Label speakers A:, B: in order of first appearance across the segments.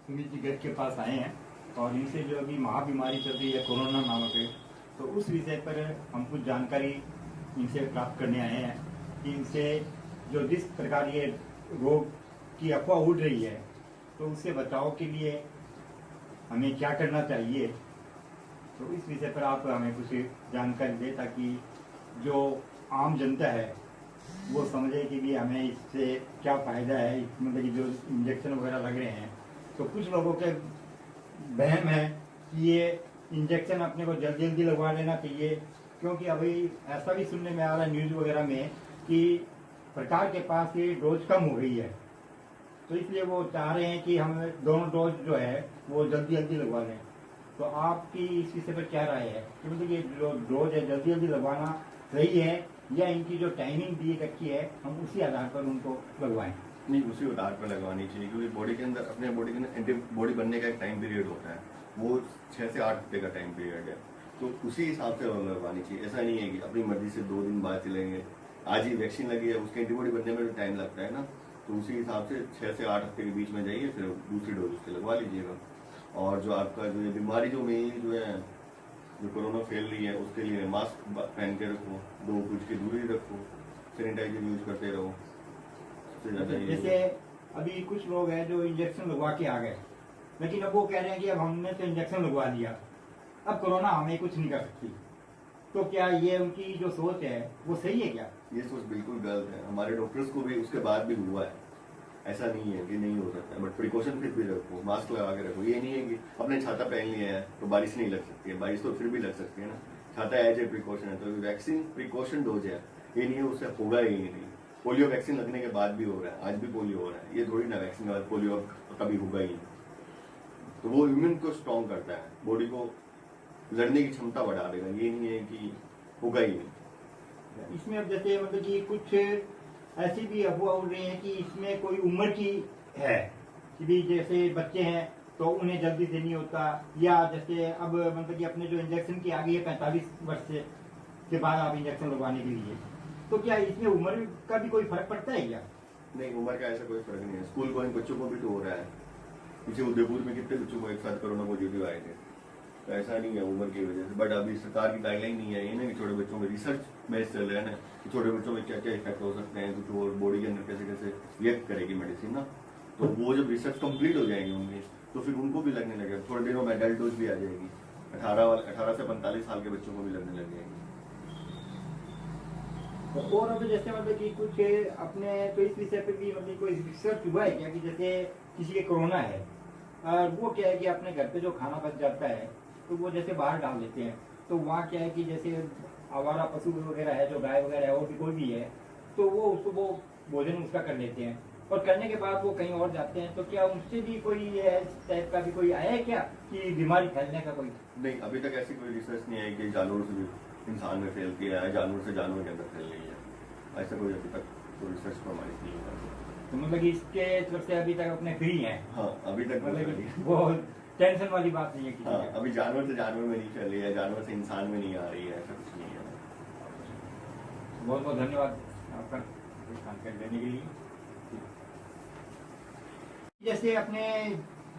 A: सुमित जी घर के पास आए हैं और इनसे जो अभी महाबीमारी चल रही है कोरोना नामक है, तो उस विषय पर हम कुछ जानकारी इनसे प्राप्त करने आए हैं कि इनसे जो जिस प्रकार ये रोग की अफवाह उड़ रही है तो उससे बचाव के लिए हमें क्या करना चाहिए। तो इस विषय पर आप हमें कुछ जानकारी दें ताकि जो आम जनता है वो समझे कि भी हमें इससे क्या फ़ायदा है। मतलब कि जो इंजेक्शन वगैरह लग रहे हैं तो कुछ लोगों के वहम है कि ये इंजेक्शन अपने को जल्दी जल्दी लगवा लेना चाहिए, क्योंकि अभी ऐसा भी सुनने में आ रहा है न्यूज़ वगैरह में कि सरकार के पास ये डोज कम हो गई है, तो इसलिए वो चाह रहे हैं कि हम दोनों डोज जो है वो जल्दी जल्दी लगवा लें। तो आपकी इस विषय पर क्या राय है कि मतलब ये जो डोज है जल्दी जल्दी लगवाना सही है या इनकी जो टाइमिंग दी रखी है हम उसी आधार पर उनको लगवाएं?
B: नहीं, उसी आधार पर लगवानी चाहिए, क्योंकि बॉडी के अंदर अपने बॉडी के अंदर एंटीबॉडी बनने का एक टाइम पीरियड होता है, वो 6 से 8 हफ्ते का टाइम पीरियड है। तो उसी हिसाब से लगवानी चाहिए। ऐसा नहीं है कि अपनी मर्जी से 2 दिन बाद चलेंगे, आज ही वैक्सीन लगी है उसके एंटीबॉडी बनने में टाइम लगता है ना, तो उसी हिसाब से 6 से 8 हफ्ते के बीच में जाइए, फिर दूसरी डोज उसके लगवा लीजिएगा। और जो आपका जो ये बीमारी जो मेन जो है जो कोरोना फैल रही है उसके लिए मास्क पहन के रखो, 2 गज की दूरी रखो, सैनिटाइजर यूज करते रहो।
A: जैसे अभी कुछ लोग हैं जो इंजेक्शन लगवा के आ गए, लेकिन अब वो कह रहे हैं कि अब हमने तो इंजेक्शन लगवा दिया, अब कोरोना हमें कुछ नहीं कर सकती, तो क्या ये उनकी जो सोच है वो सही है क्या?
B: ये सोच बिल्कुल गलत है। हमारे डॉक्टर्स को भी उसके बाद भी हुआ है, ऐसा नहीं है कि नहीं हो सकता है, बट प्रिकॉशन फिर भी रखो, मास्क लगा के रखो। ये नहीं है कि अपने छाता पहन लिया है तो बारिश नहीं लग सकती है, बारिश तो फिर भी लग सकती है ना, छाता एज ए प्रिकॉशन है। तो वैक्सीन प्रिकॉशन डोज है, ये नहीं है उससे होगा ही नहीं। पोलियो वैक्सीन लगने के बाद भी हो रहा है, आज भी पोलियो हो रहा है, ये थोड़ी ना वैक्सीन के बाद पोलियो कभी होगा ही नहीं। तो वो इम्यून को स्ट्रॉन्ग करता है, बॉडी को लड़ने की क्षमता बढ़ा देगा, ये नहीं है कि होगा ही नहीं।
A: इसमें अब जैसे मतलब कि कुछ ऐसी भी अफवाह उड़ रही है कि इसमें कोई उम्र की है कि भी जैसे बच्चे हैं तो उन्हें जल्दी से नहीं होता, या जैसे अब मतलब कि अपने जो इंजेक्शन की आ गई है 45 वर्ष के बाद आप इंजेक्शन लगवाने के लिए, तो क्या इसमें उम्र का भी कोई फर्क पड़ता है क्या?
B: नहीं, उम्र का ऐसा कोई फर्क नहीं है। स्कूल गोइंग बच्चों को भी तो हो रहा है, पीछे उदयपुर में कितने बच्चों को एक साथ कोरोना पॉजिटिव आए थे, तो ऐसा नहीं है उम्र की वजह से। बट अभी सरकार की गाइडलाइन नहीं है ये ना कि छोटे बच्चों में रिसर्च बेस चल रहा है ना कि छोटे बच्चों में क्या क्या इफेक्ट हो सकते हैं, कुछ और बॉडी के अंदर कैसे कैसे रिएक्ट करेगी मेडिसिन ना, तो वो जब रिसर्च कंप्लीट हो जाएगी उनकी तो फिर उनको भी लगने लगेगा। थोड़े दिनों में एडल्ट डोज भी आ जाएगी, 18 से 45 साल के बच्चों को भी लगने लग जाएगी।
A: और अभी जैसे मतलब कि कुछ अपने तो इस विषय पे भी मतलब कोई रिसर्च हुआ है क्या कि जैसे किसी के कोरोना है और वो क्या है कि अपने घर पे जो खाना बच जाता है तो वो जैसे बाहर डाल देते हैं, तो वहाँ क्या है कि जैसे आवारा पशु वगैरह है जो गाय वगैरह है और भी कोई भी है तो वो उसको वो भोजन उसका कर लेते हैं और करने के बाद वो कहीं और जाते हैं, तो क्या उनसे भी कोई इस टाइप का भी कोई आया है क्या कि बीमारी फैलने का कोई?
B: नहीं, अभी तक ऐसी कोई रिसर्च नहीं है कि जानवरों से भी इंसान में फैलती है, जानवर से जानवर के अंदर फैल रही है, ऐसा कोई अभी तक कोई रिसर्च प्रमाणित नहीं हुआ।
A: तो मतलब इसके तरफ से अभी तक अपने फ्री हैं?
B: हाँ, अभी तक
A: मतलब वो टेंशन वाली बात नहीं है किसी
B: हाँ, अभी जानवर से जानवर में नहीं फैल रही है, जानवर से इंसान में नहीं आ रही है, ऐसा कुछ नहीं है।
A: बहुत बहुत धन्यवाद आपका जानकारी देने के लिए। जैसे अपने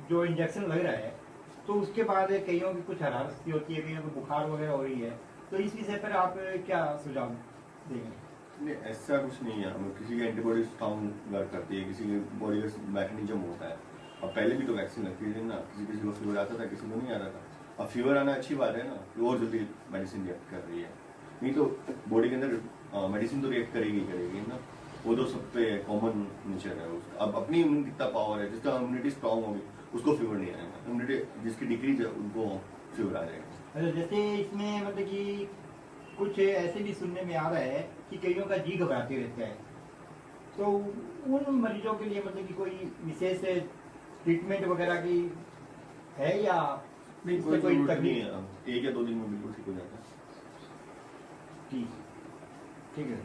A: जो इंजेक्शन लग रहा है तो उसके बाद कईयों की कुछ हरारत सी होती है, कईयों को बुखार वगैरह हो रही है, तो इस विषय पर आप क्या सुझाव देंगे?
B: नहीं, ऐसा कुछ नहीं है। किसी की एंटीबॉडी स्ट्रॉन्ग वर्क करती है, किसी की बॉडी का मैकेनिज्म होता है। अब पहले भी तो वैक्सीन लगती थी ना, किसी को फीवर आता था, किसी को नहीं आता था। अब फीवर आना अच्छी बात है ना, और जल्दी मेडिसिन रिएक्ट कर रही है, नहीं तो बॉडी के अंदर मेडिसिन तो रिएक्ट करेगी ना, वो तो सब पे कॉमन नेचर है उसका। अब अपनी इम्यूनिटी कितना पावर है, जिसका इम्यूनिटी स्ट्रॉन्ग होगी उसको फीवर नहीं आएगा, इम्यूनिटी जिसकी डिक्रीज है उनको फीवर आ जाएगा।
A: अच्छा, जैसे इसमें मतलब कि कुछ ऐसे भी सुनने में आ रहा है कि कईयों का जी घबराते रहता है, तो उन मरीजों के लिए मतलब कि कोई विशेष ट्रीटमेंट वगैरह की है या
B: नहीं, कोई तकलीफ नहीं है, 1 या 2 दिन में बिल्कुल ठीक हो जाता है।
A: ठीक है।